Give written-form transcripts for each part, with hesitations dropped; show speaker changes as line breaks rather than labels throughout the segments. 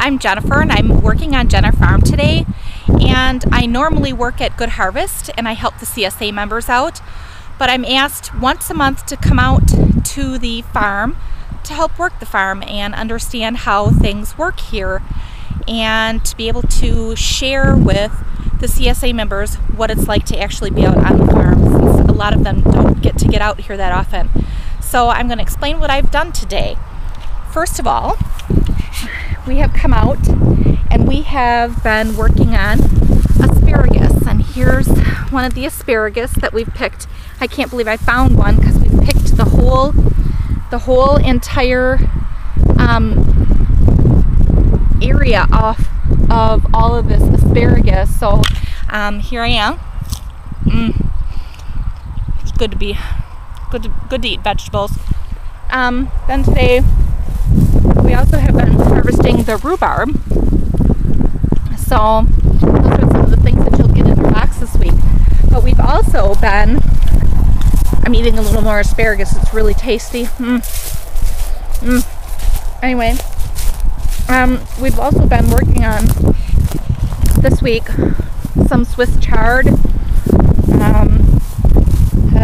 I'm Jennifer and I'm working on Jenifer Farm today, and I normally work at Good Harvest and I help the CSA members out, but I'm asked once a month to come out to the farm to help work the farm and understand how things work here and to be able to share with the CSA members what it's like to actually be out on the farm, since a lot of them don't get out here that often. So I'm going to explain what I've done today. First of all, we have come out and we have been working on asparagus, and here's one of the asparagus that we've picked. I can't believe I found one because we've picked the whole entire area off of all of this asparagus. So here I am. It's good to eat vegetables. Then today we also have been harvesting the rhubarb. So those are some of the things that you'll get in your box this week. But we've also been, I'm eating a little more asparagus, it's really tasty. Anyway, we've also been working on this week some Swiss chard.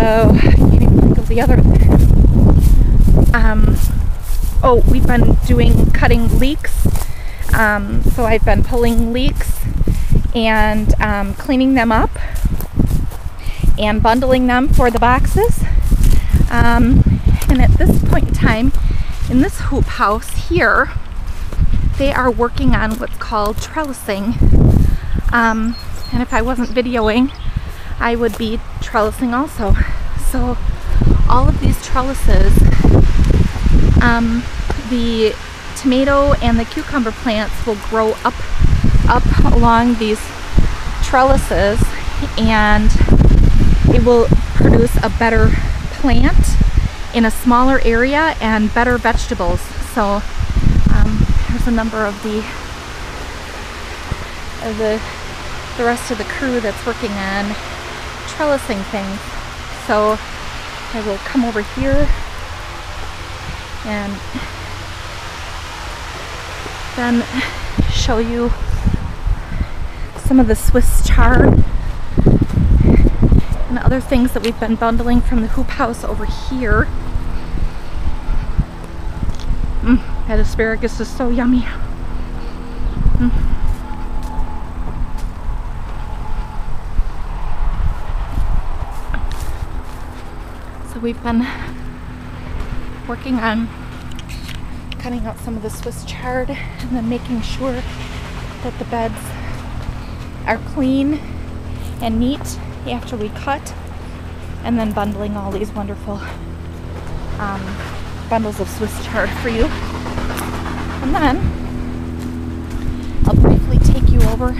I can't even think of the other thing. We've been cutting leeks. So I've been pulling leeks and cleaning them up and bundling them for the boxes. And at this point in time, in this hoop house here, they are working on what's called trellising. And if I wasn't videoing, I would be trellising also. So all of these trellises, the tomato and the cucumber plants will grow up along these trellises, and it will produce a better plant in a smaller area and better vegetables. So there's a number of the rest of the crew that's working on trellising things. So I will come over here and then show you some of the Swiss chard and other things that we've been bundling from the hoop house over here. That asparagus is so yummy. So we've been working on cutting out some of the Swiss chard and then making sure that the beds are clean and neat after we cut, and then bundling all these wonderful bundles of Swiss chard for you. And then I'll briefly take you over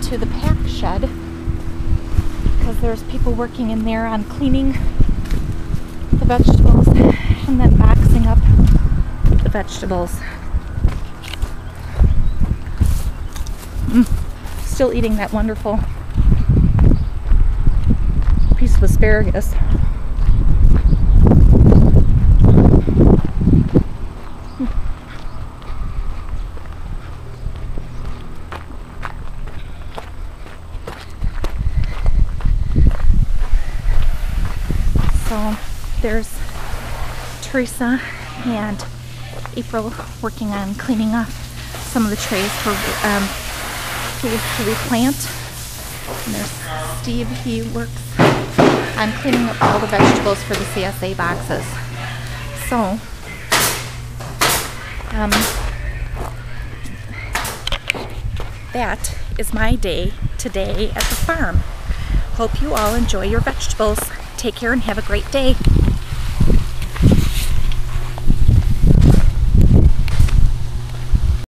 to the pack shed, because there's people working in there on cleaning the vegetables and then boxing up the vegetables. Still eating that wonderful piece of asparagus. So there's Teresa and April working on cleaning up some of the trays for tools to replant. And there's Steve, he works on cleaning up all the vegetables for the CSA boxes. So that is my day today at the farm. Hope you all enjoy your vegetables. Take care and have a great day.